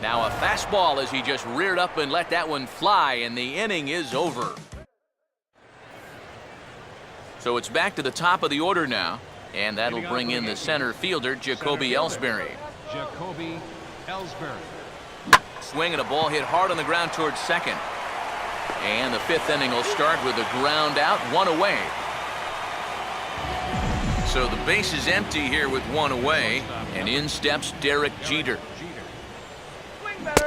Now a fastball as he just reared up and let that one fly, and the inning is over. So it's back to the top of the order now, and that'll bring in the center fielder, Jacoby Ellsbury. Jacoby Ellsbury. Swing and a ball hit hard on the ground towards second. And the fifth inning will start with a ground out, one away. So the base is empty here with one away, and in steps Derek Jeter.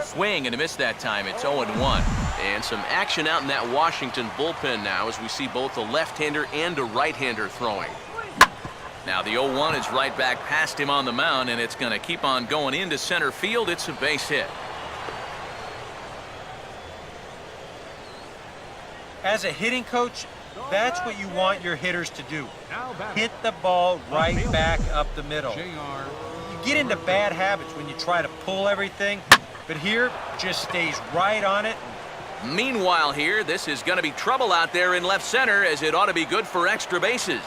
Swing and a miss that time. It's 0-1. And some action out in that Washington bullpen now as we see both a left-hander and a right-hander throwing. Now the 0-1 is right back past him on the mound, and it's going to keep on going into center field. It's a base hit. As a hitting coach, that's what you want your hitters to do. Hit the ball right back up the middle. You get into bad habits when you try to pull everything, but here just stays right on it. Meanwhile here, this is going to be trouble out there in left center, as it ought to be good for extra bases.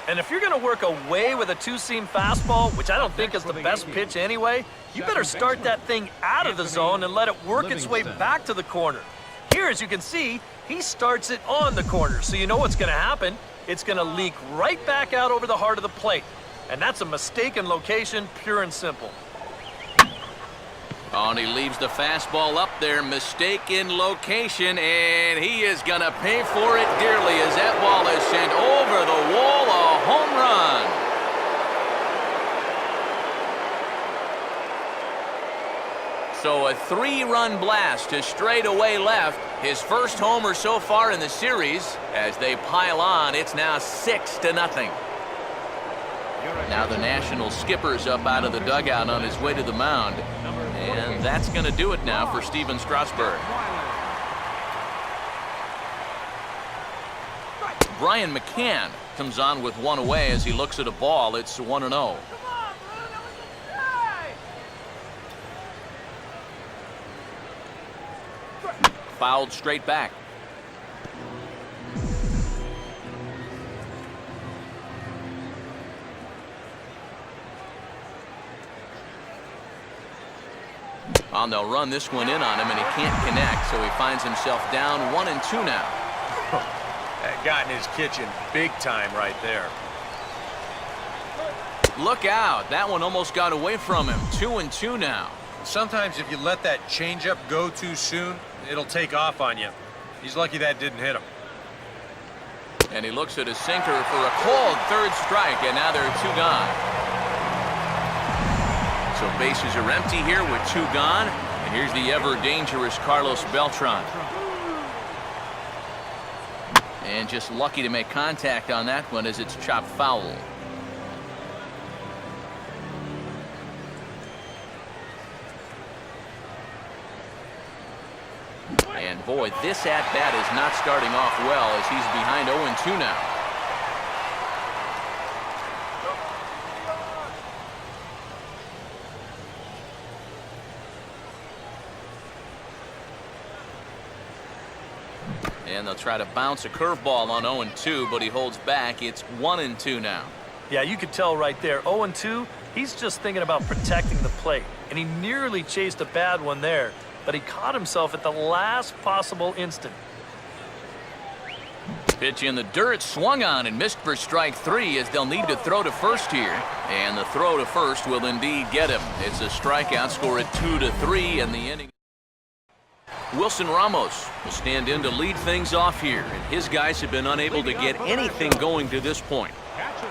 And if you're going to work away with a two-seam fastball, which I don't think is the best pitch anyway, you better start that thing out of the zone and let it work its way back to the corner. Here, as you can see, he starts it on the corner, so you know what's going to happen. It's going to leak right back out over the heart of the plate. And that's a mistaken location, pure and simple. Oh, and he leaves the fastball up there, mistaken location, and he is going to pay for it dearly as that ball is sent over the wall, a home run. So a 3-run blast to straightaway left, his first homer so far in the series. As they pile on, it's now 6-0. Now the National skipper's up out of the dugout on his way to the mound. And that's going to do it now for Steven Strasburg. Brian McCann comes on with one away as he looks at a ball. It's 1-0. Fouled straight back. Well, they'll run this one in on him, and he can't connect, so he finds himself down 1-2 now. That got in his kitchen big time right there. Look out. That one almost got away from him. 2-2 now. Sometimes if you let that changeup go too soon, it'll take off on you. He's lucky that didn't hit him. And he looks at his sinker for a cold third strike, and now there are 2 gone. So bases are empty here with 2 gone. And here's the ever-dangerous Carlos Beltran. And just lucky to make contact on that one as it's chopped foul. And boy, this at-bat is not starting off well as he's behind 0-2 now. And they'll try to bounce a curveball on 0-2, but he holds back. It's 1-2 now. Yeah, you could tell right there, 0-2, he's just thinking about protecting the plate. And he nearly chased a bad one there, but he caught himself at the last possible instant. Pitch in the dirt, swung on and missed for strike 3 as they'll need to throw to first here. And the throw to first will indeed get him. It's a strikeout, score at 2-3, and the inning. Wilson Ramos will stand in to lead things off here, and his guys have been unable to get anything going to this point.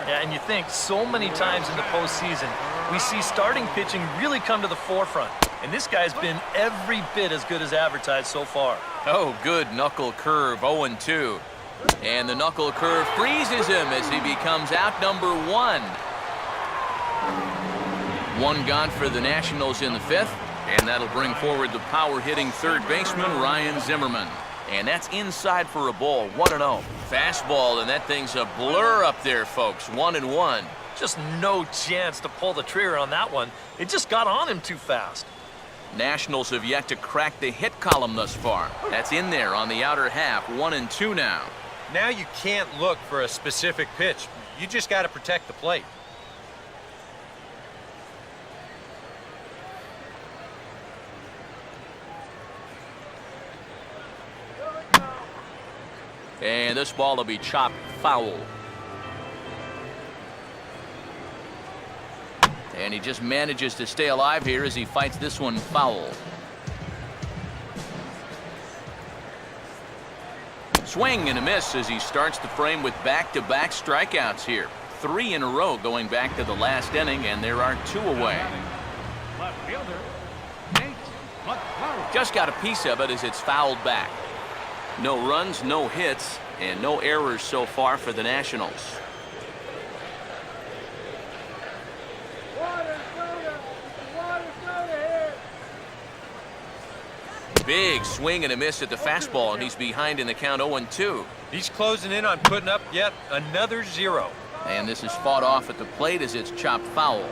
Yeah, and you think so many times in the postseason, we see starting pitching really come to the forefront. And this guy's been every bit as good as advertised so far. Oh, good knuckle curve, 0-2. And the knuckle curve freezes him as he becomes out number 1. 1 gone for the Nationals in the 5th. And that'll bring forward the power-hitting third baseman, Ryan Zimmerman. And that's inside for a ball, 1-0. Fastball, and that thing's a blur up there, folks, 1-1. Just no chance to pull the trigger on that one. It just got on him too fast. Nationals have yet to crack the hit column thus far. That's in there on the outer half, 1-2 now. Now you can't look for a specific pitch. You just got to protect the plate. And this ball will be chopped foul. And he just manages to stay alive here as he fights this one foul. Swing and a miss as he starts the frame with back-to-back strikeouts here. 3 in a row going back to the last inning, and there are 2 away. Left fielder, Nate McClellan. Just got a piece of it as it's fouled back. No runs, no hits, and no errors so far for the Nationals. Big swing and a miss at the fastball, and he's behind in the count 0-2. He's closing in on putting up yet another 0. And this is fought off at the plate as it's chopped foul.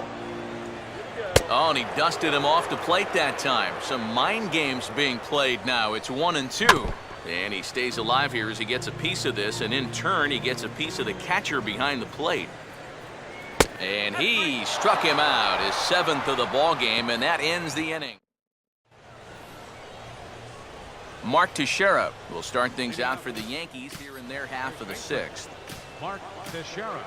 Oh, and he dusted him off the plate that time. Some mind games being played now. It's 1-2. And he stays alive here as he gets a piece of this, and in turn he gets a piece of the catcher behind the plate. And he struck him out, his 7th of the ball game, and that ends the inning. Mark Teixeira will start things out for the Yankees here in their half of the 6th. Mark Teixeira.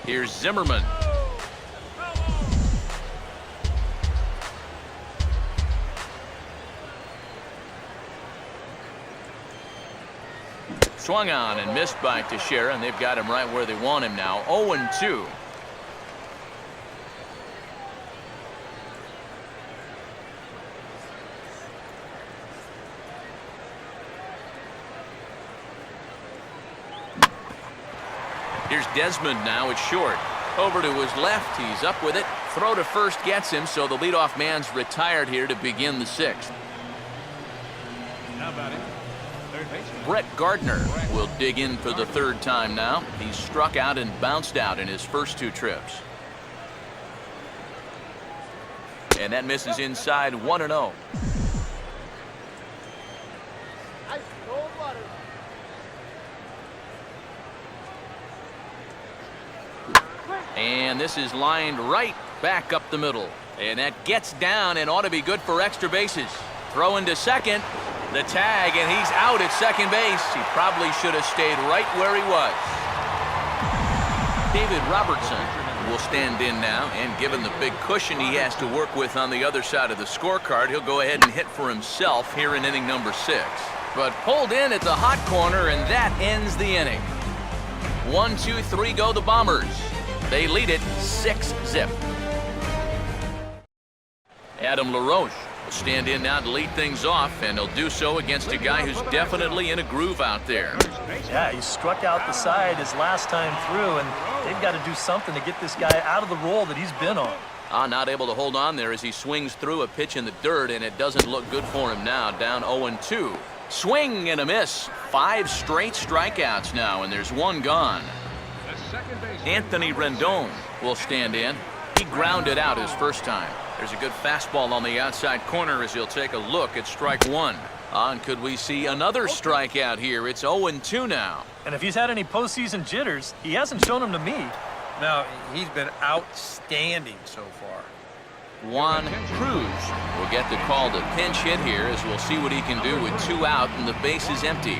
Here's Zimmerman. Swung on and missed by Teixeira, and they've got him right where they want him now. 0-2. Here's Desmond now at short. Over to his left. He's up with it. Throw to first gets him, so the leadoff man's retired here to begin the 6th. How about it? Third baseman. Brett Gardner will dig in for the 3rd time now. He's struck out and bounced out in his first 2 trips. And that misses inside 1-0. And this is lined right back up the middle. And that gets down and ought to be good for extra bases. Throw into second. The tag, and he's out at second base. He probably should have stayed right where he was. David Robertson will stand in now, and given the big cushion he has to work with on the other side of the scorecard, he'll go ahead and hit for himself here in inning number 6. But pulled in at the hot corner, and that ends the inning. 1, 2, 3 go the Bombers. They lead it 6-zip. Adam LaRoche will stand in now to lead things off, and he'll do so against a guy who's definitely in a groove out there. Yeah, he struck out the side his last time through, and they've got to do something to get this guy out of the role that he's been on. Not able to hold on there as he swings through a pitch in the dirt, and it doesn't look good for him now, down 0-2. Swing and a miss. 5 straight strikeouts now, and there's 1 gone. Anthony Rendon will stand in. He grounded out his first time. There's a good fastball on the outside corner as he'll take a look at strike 1. And could we see another strikeout here? It's 0-2 now. And if he's had any postseason jitters, he hasn't shown them to me. No, he's been outstanding so far. Juan Cruz will get the call to pinch hit here as we'll see what he can do with 2 out and the base is empty.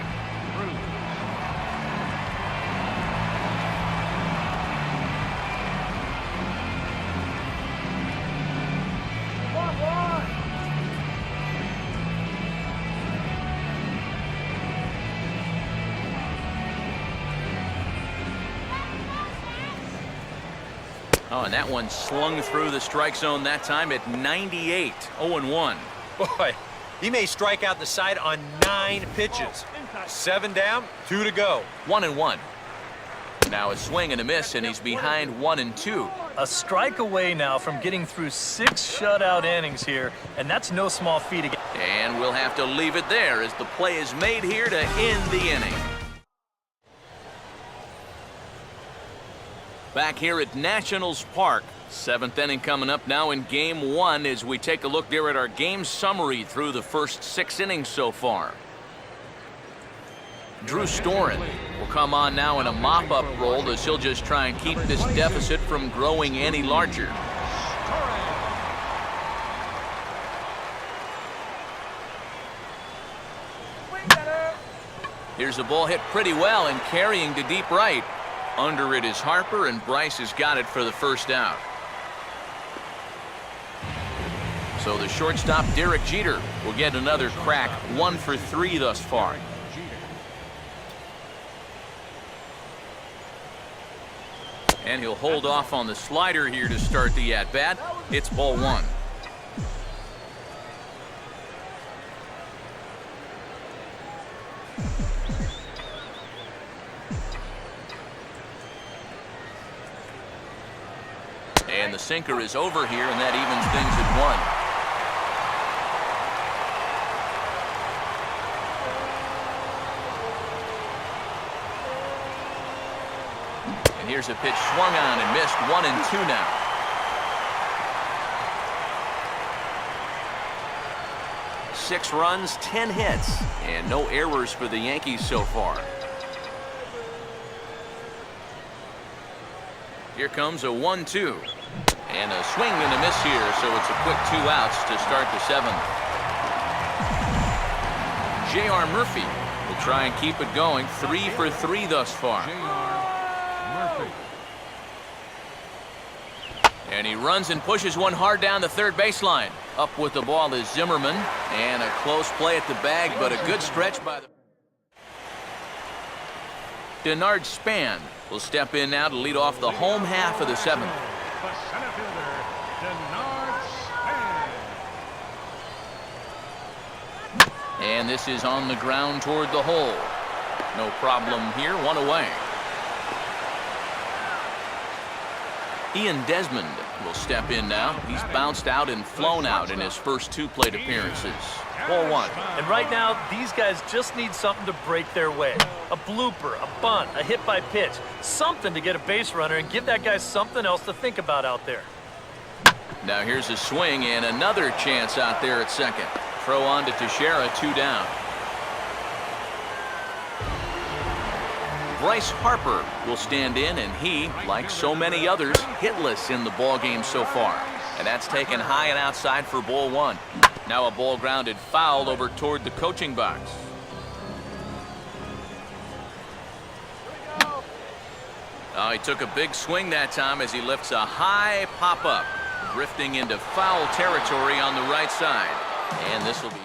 Oh, and that one slung through the strike zone that time at 98, 0-1. Boy, he may strike out the side on 9 pitches. 7 down, 2 to go. 1-1. Now a swing and a miss, and he's behind 1-2. A strike away now from getting through 6 shutout innings here, and that's no small feat again. And we'll have to leave it there as the play is made here to end the inning. Back here at Nationals Park, 7th inning coming up now in Game 1 as we take a look there at our game summary through the first 6 innings so far. Drew Storen will come on now in a mop-up role as he'll just try and keep this deficit from growing any larger. Here's a ball hit pretty well and carrying to deep right. Under it is Harper, and Bryce has got it for the first out. So the shortstop, Derek Jeter, will get another crack, 1 for 3 thus far. And he'll hold off on the slider here to start the at-bat. It's ball 1. And the sinker is over here, and that evens things at 1. And here's a pitch swung on and missed. 1-2 now. Six runs, 10 hits, and no errors for the Yankees so far. Here comes a 1-2. And a swing and a miss here, so it's a quick 2 outs to start the 7th. J.R. Murphy will try and keep it going. 3 for 3 thus far. Murphy. And he runs and pushes one hard down the third baseline. Up with the ball is Zimmerman. And a close play at the bag, but a good stretch by the... Denard Span will step in now to lead off the home half of the 7th. The center fielder, Denard Span. And this is on the ground toward the hole. No problem here, 1 away. Ian Desmond will step in now. He's bounced out and flown out in his first 2 plate appearances. Ball 1. And right now, these guys just need something to break their way. A blooper, a bunt, a hit by pitch. Something to get a base runner and give that guy something else to think about out there. Now here's a swing and another chance out there at second. Throw on to Teixeira, 2 down. Bryce Harper will stand in, and he, like so many others, hitless in the ballgame so far. And that's taken high and outside for ball 1. Now a ball grounded foul over toward the coaching box. Oh, he took a big swing that time as he lifts a high pop-up, drifting into foul territory on the right side. And this will be...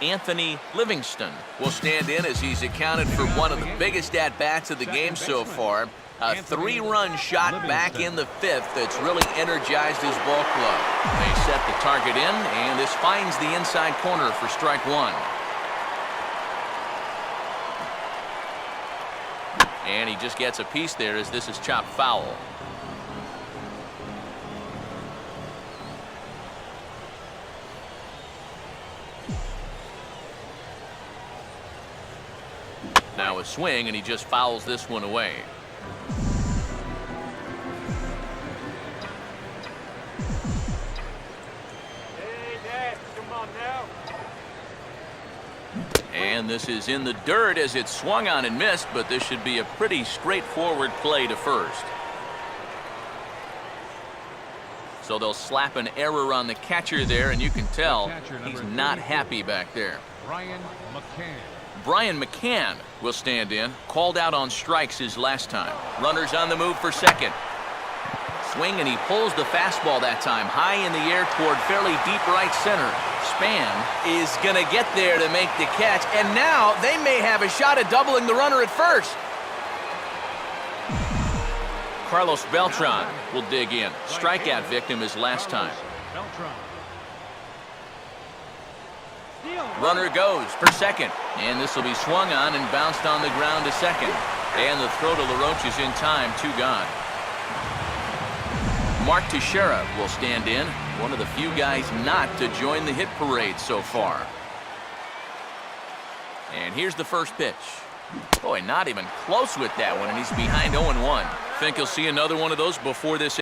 Anthony Livingston will stand in as he's accounted for one of the biggest at-bats of the game so far. A 3-run shot back in the 5th that's really energized his ball club. They set the target in, and this finds the inside corner for strike 1. And he just gets a piece there as this is chopped foul. Now a swing, and he just fouls this one away. Hey, Dad, come on now. And this is in the dirt as it swung on and missed, but this should be a pretty straightforward play to first. So they'll slap an error on the catcher there, and you can tell he's not happy back there. Brian McCann. Brian McCann will stand in, called out on strikes his last time. Runners on the move for second. Swing, and he pulls the fastball that time high in the air toward fairly deep right center. Span is going to get there to make the catch, and now they may have a shot at doubling the runner at first. Carlos Beltran will dig in. Strikeout victim his last time. Beltran. Runner goes for second, and this will be swung on and bounced on the ground to second. And the throw to LaRoche is in time, 2 gone. Mark Teixeira will stand in, one of the few guys not to join the hit parade so far. And here's the first pitch. Boy, not even close with that one, and he's behind 0-1. Think he'll see another one of those before this